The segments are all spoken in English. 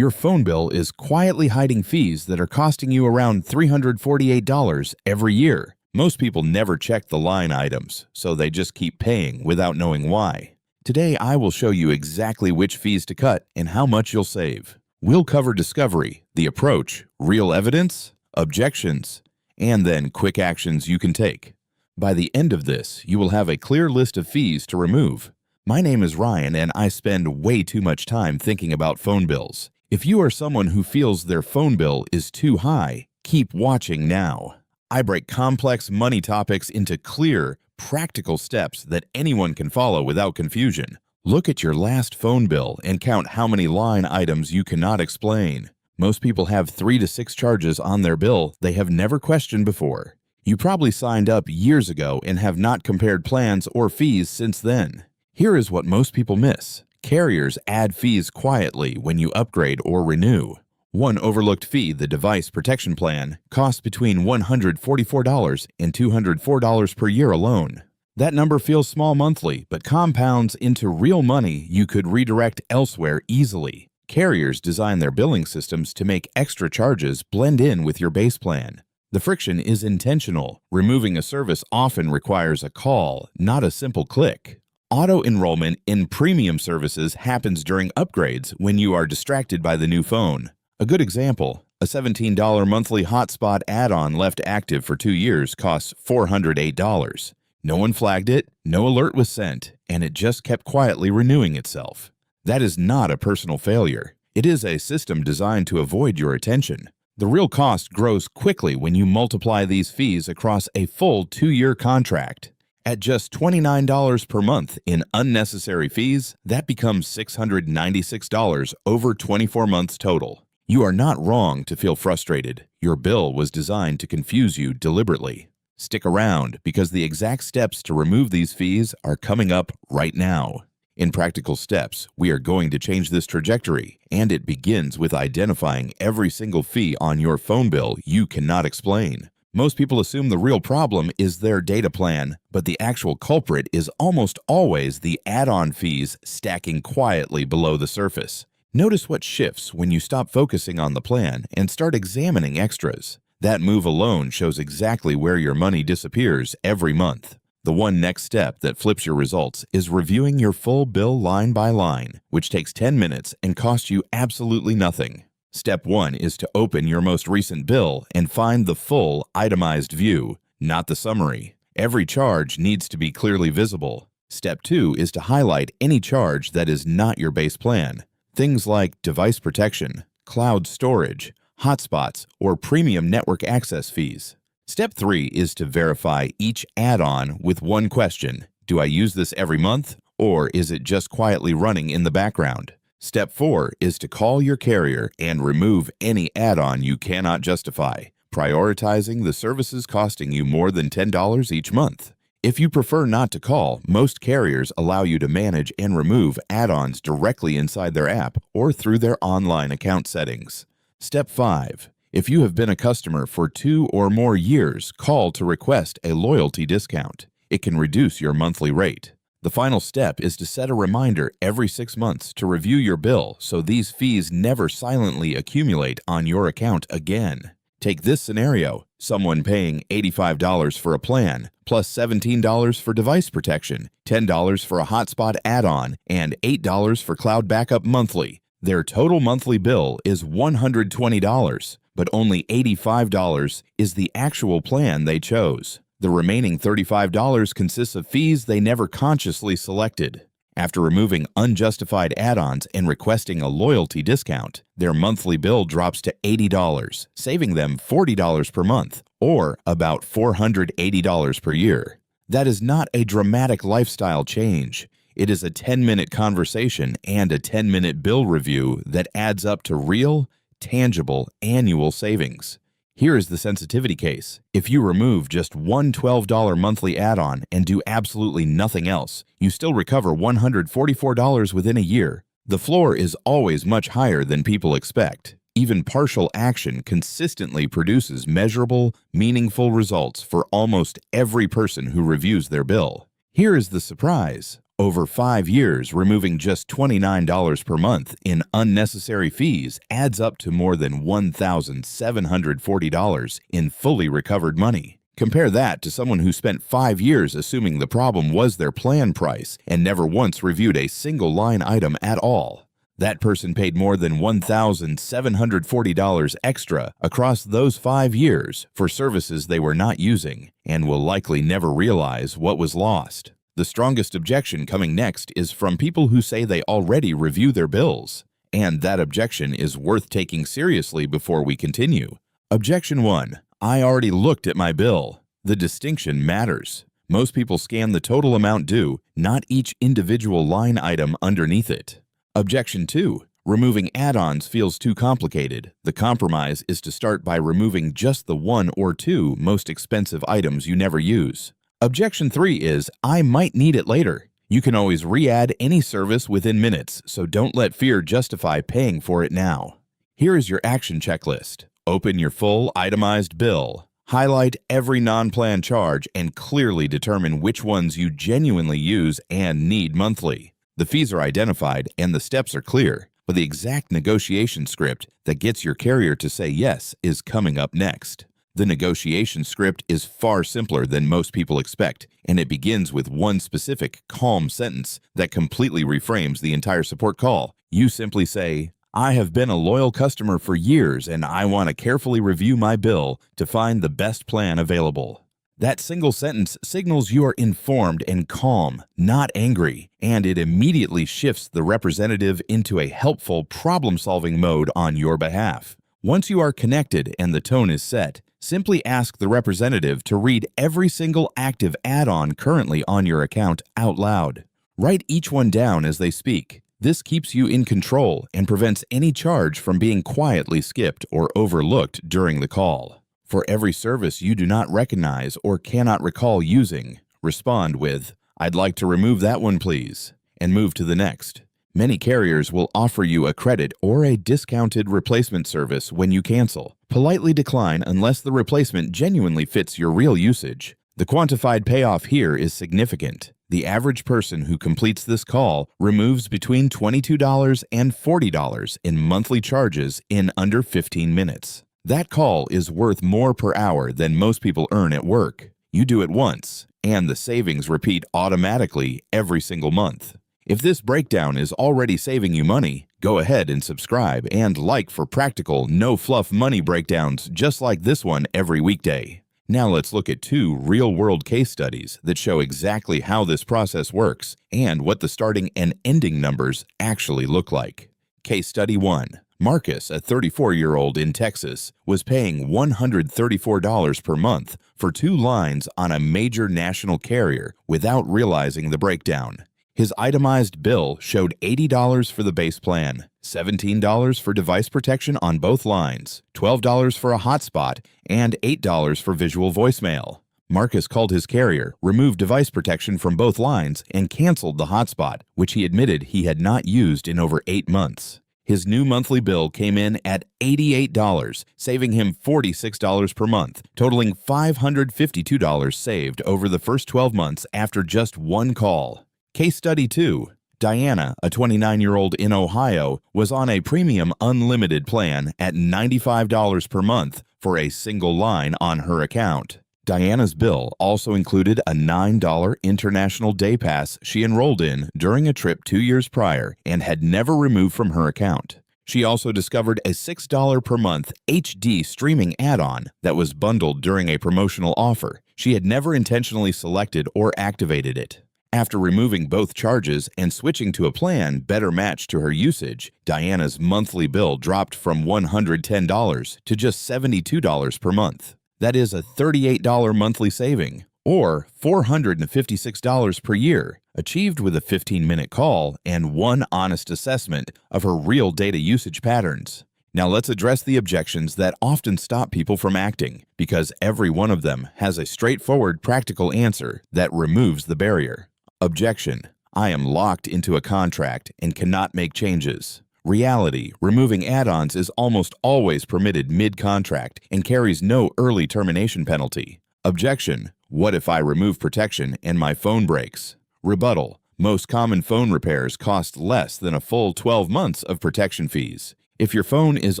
Your phone bill is quietly hiding fees that are costing you around $348 every year. Most people never check the line items, so they just keep paying without knowing why. Today, I will show you exactly which fees to cut and how much you'll save. We'll cover discovery, the approach, real evidence, objections, and then quick actions you can take. By the end of this, you will have a clear list of fees to remove. My name is Ryan, and I spend way too much time thinking about phone bills. If you are someone who feels their phone bill is too high, keep watching now. I break complex money topics into clear, practical steps that anyone can follow without confusion. Look at your last phone bill and count how many line items you cannot explain. Most people have 3 to 6 charges on their bill they have never questioned before. You probably signed up years ago and have not compared plans or fees since then. Here is what most people miss. Carriers add fees quietly when you upgrade or renew. One overlooked fee, the device protection plan, costs between $144 and $204 per year alone. That number feels small monthly, but compounds into real money you could redirect elsewhere easily. Carriers design their billing systems to make extra charges blend in with your base plan. The friction is intentional. Removing a service often requires a call, not a simple click. Auto-enrollment in premium services happens during upgrades when you are distracted by the new phone. A good example, a $17 monthly hotspot add-on left active for 2 years costs $408. No one flagged it, no alert was sent, and it just kept quietly renewing itself. That is not a personal failure. It is a system designed to avoid your attention. The real cost grows quickly when you multiply these fees across a full 2-year contract. At just $29 per month in unnecessary fees, that becomes $696 over 24 months total. You are not wrong to feel frustrated. Your bill was designed to confuse you deliberately. Stick around because the exact steps to remove these fees are coming up right now. In practical steps, we are going to change this trajectory, and it begins with identifying every single fee on your phone bill you cannot explain. Most people assume the real problem is their data plan, but the actual culprit is almost always the add-on fees stacking quietly below the surface. Notice what shifts when you stop focusing on the plan and start examining extras. That move alone shows exactly where your money disappears every month. The one next step that flips your results is reviewing your full bill line by line, which takes 10 minutes and costs you absolutely nothing. Step 1 is to open your most recent bill and find the full itemized view, not the summary. Every charge needs to be clearly visible. Step 2 is to highlight any charge that is not your base plan. Things like device protection, cloud storage, hotspots, or premium network access fees. Step 3 is to verify each add-on with one question. Do I use this every month, or is it just quietly running in the background? Step 4 is to call your carrier and remove any add-on you cannot justify, prioritizing the services costing you more than $10 each month. If you prefer not to call, most carriers allow you to manage and remove add-ons directly inside their app or through their online account settings. Step 5. If you have been a customer for 2 or more years, call to request a loyalty discount. It can reduce your monthly rate. The final step is to set a reminder every 6 months to review your bill so these fees never silently accumulate on your account again. Take this scenario, someone paying $85 for a plan, plus $17 for device protection, $10 for a hotspot add-on, and $8 for cloud backup monthly. Their total monthly bill is $120, but only $85 is the actual plan they chose. The remaining $35 consists of fees they never consciously selected. After removing unjustified add-ons and requesting a loyalty discount, their monthly bill drops to $80, saving them $40 per month, or about $480 per year. That is not a dramatic lifestyle change. It is a 10-minute conversation and a 10-minute bill review that adds up to real, tangible annual savings. Here is the sensitivity case. If you remove just one $12 monthly add-on and do absolutely nothing else, you still recover $144 within a year. The floor is always much higher than people expect. Even partial action consistently produces measurable, meaningful results for almost every person who reviews their bill. Here is the surprise. Over 5 years, removing just $29 per month in unnecessary fees adds up to more than $1,740 in fully recovered money. Compare that to someone who spent 5 years assuming the problem was their plan price and never once reviewed a single line item at all. That person paid more than $1,740 extra across those 5 years for services they were not using and will likely never realize what was lost. The strongest objection coming next is from people who say they already review their bills, and that objection is worth taking seriously before we continue. Objection 1. I already looked at my bill. The distinction matters. Most people scan the total amount due, not each individual line item underneath it. Objection 2. Removing add-ons feels too complicated. The compromise is to start by removing just the 1 or 2 most expensive items you never use. Objection 3 is, I might need it later. You can always re-add any service within minutes, so don't let fear justify paying for it now. Here is your action checklist. Open your full itemized bill. Highlight every non-plan charge and clearly determine which ones you genuinely use and need monthly. The fees are identified and the steps are clear, but the exact negotiation script that gets your carrier to say yes is coming up next. The negotiation script is far simpler than most people expect, and it begins with one specific, calm sentence that completely reframes the entire support call. You simply say, I have been a loyal customer for years and I want to carefully review my bill to find the best plan available. That single sentence signals you are informed and calm, not angry, and it immediately shifts the representative into a helpful problem-solving mode on your behalf. Once you are connected and the tone is set, simply ask the representative to read every single active add-on currently on your account out loud. Write each one down as they speak. This keeps you in control and prevents any charge from being quietly skipped or overlooked during the call. For every service you do not recognize or cannot recall using, respond with, I'd like to remove that one please, and move to the next. Many carriers will offer you a credit or a discounted replacement service when you cancel. Politely decline unless the replacement genuinely fits your real usage. The quantified payoff here is significant. The average person who completes this call removes between $22 and $40 in monthly charges in under 15 minutes. That call is worth more per hour than most people earn at work. You do it once, and the savings repeat automatically every single month. If this breakdown is already saving you money, go ahead and subscribe and like for practical, no-fluff money breakdowns just like this one every weekday. Now let's look at 2 real-world case studies that show exactly how this process works and what the starting and ending numbers actually look like. Case Study 1. Marcus, a 34-year-old in Texas, was paying $134 per month for 2 lines on a major national carrier without realizing the breakdown. His itemized bill showed $80 for the base plan, $17 for device protection on both lines, $12 for a hotspot, and $8 for visual voicemail. Marcus called his carrier, removed device protection from both lines, and canceled the hotspot, which he admitted he had not used in over 8 months. His new monthly bill came in at $88, saving him $46 per month, totaling $552 saved over the first 12 months after just one call. Case Study 2. Diana, a 29-year-old in Ohio, was on a premium unlimited plan at $95 per month for a single line on her account. Diana's bill also included a $9 international day pass she enrolled in during a trip 2 years prior and had never removed from her account. She also discovered a $6 per month HD streaming add-on that was bundled during a promotional offer. She had never intentionally selected or activated it. After removing both charges and switching to a plan better matched to her usage, Diana's monthly bill dropped from $110 to just $72 per month. That is a $38 monthly saving, or $456 per year, achieved with a 15-minute call and one honest assessment of her real data usage patterns. Now let's address the objections that often stop people from acting, because every one of them has a straightforward, practical answer that removes the barrier. Objection: I am locked into a contract and cannot make changes. Reality: removing add-ons is almost always permitted mid-contract and carries no early termination penalty. Objection: what if I remove protection and my phone breaks? Rebuttal: Most common phone repairs cost less than a full 12 months of protection fees. If your phone is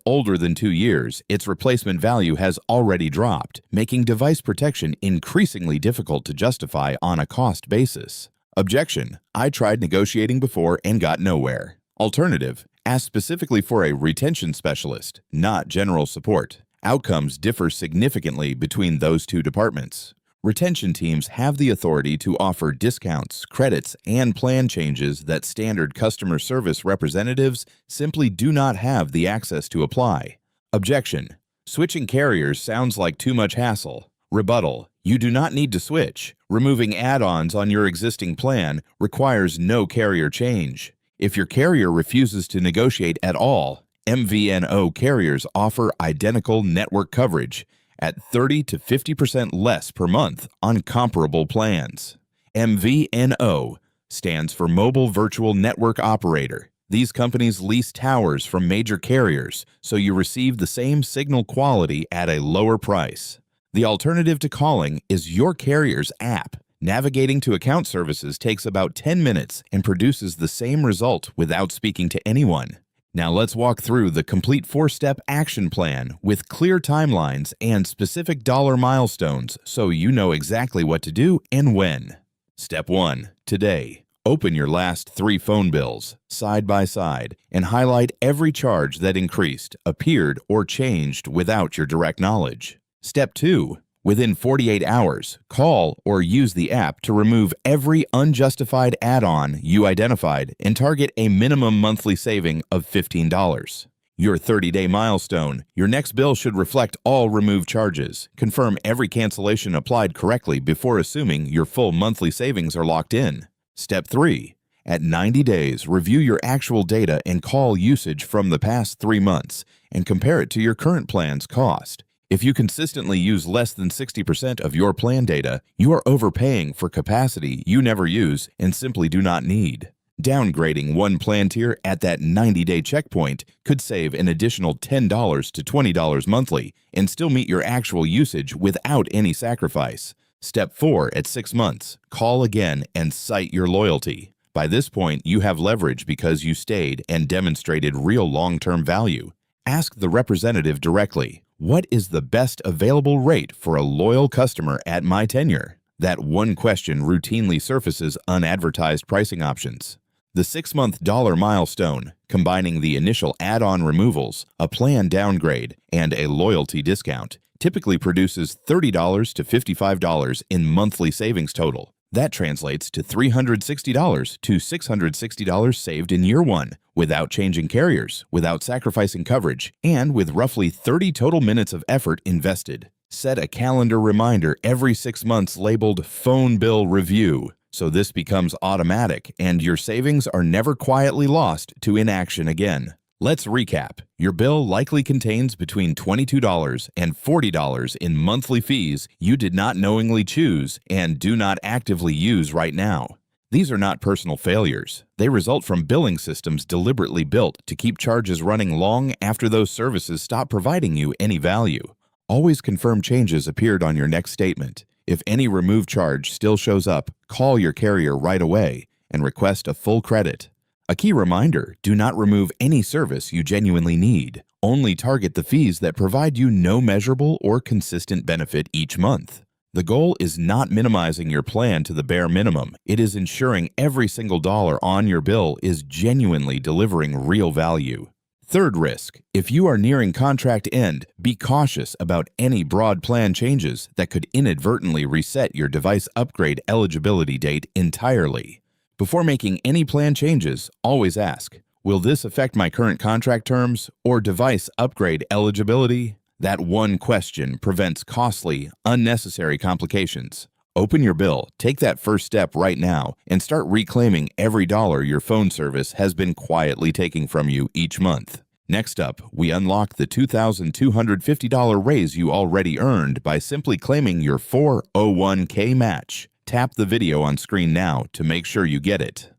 older than 2 years, its replacement value has already dropped, making device protection increasingly difficult to justify on a cost basis. Objection: I tried negotiating before and got nowhere. Alternative: ask specifically for a retention specialist, not general support. Outcomes differ significantly between those two departments. Retention teams have the authority to offer discounts, credits, and plan changes that standard customer service representatives simply do not have the access to apply. Objection: switching carriers sounds like too much hassle. Rebuttal: you do not need to switch. Removing add-ons on your existing plan requires no carrier change. If your carrier refuses to negotiate at all, MVNO carriers offer identical network coverage at 30 to 50% less per month on comparable plans. MVNO stands for Mobile Virtual Network Operator. These companies lease towers from major carriers, so you receive the same signal quality at a lower price. The alternative to calling is your carrier's app. Navigating to account services takes about 10 minutes and produces the same result without speaking to anyone. Now let's walk through the complete 4-step action plan with clear timelines and specific dollar milestones so you know exactly what to do and when. Step 1. Today. Open your last 3 phone bills, side by side, and highlight every charge that increased, appeared, or changed without your direct knowledge. Step 2. Within 48 hours, call or use the app to remove every unjustified add-on you identified and target a minimum monthly saving of $15. Your 30-day milestone. Your next bill should reflect all removed charges. Confirm every cancellation applied correctly before assuming your full monthly savings are locked in. Step 3. At 90 days, review your actual data and call usage from the past 3 months and compare it to your current plan's cost. If you consistently use less than 60% of your plan data, you are overpaying for capacity you never use and simply do not need. Downgrading one plan tier at that 90-day checkpoint could save an additional $10 to $20 monthly and still meet your actual usage without any sacrifice. Step 4. At 6 months, call again and cite your loyalty. By this point, you have leverage because you stayed and demonstrated real long-term value. Ask the representative directly, what is the best available rate for a loyal customer at my tenure? That one question routinely surfaces unadvertised pricing options. The 6-month dollar milestone, combining the initial add-on removals, a plan downgrade, and a loyalty discount, typically produces $30 to $55 in monthly savings total. That translates to $360 to $660 saved in year 1, without changing carriers, without sacrificing coverage, and with roughly 30 total minutes of effort invested. Set a calendar reminder every 6 months labeled Phone Bill Review, so this becomes automatic and your savings are never quietly lost to inaction again. Let's recap. Your bill likely contains between $22 and $40 in monthly fees you did not knowingly choose and do not actively use right now. These are not personal failures. They result from billing systems deliberately built to keep charges running long after those services stop providing you any value. Always confirm changes appeared on your next statement. If any removed charge still shows up, call your carrier right away and request a full credit. A key reminder, do not remove any service you genuinely need. Only target the fees that provide you no measurable or consistent benefit each month. The goal is not minimizing your plan to the bare minimum. It is ensuring every single dollar on your bill is genuinely delivering real value. Third risk, if you are nearing contract end, be cautious about any broad plan changes that could inadvertently reset your device upgrade eligibility date entirely. Before making any plan changes, always ask, will this affect my current contract terms or device upgrade eligibility? That one question prevents costly, unnecessary complications. Open your bill, take that first step right now, and start reclaiming every dollar your phone service has been quietly taking from you each month. Next up, we unlock the $2,250 raise you already earned by simply claiming your 401k match. Tap the video on screen now to make sure you get it.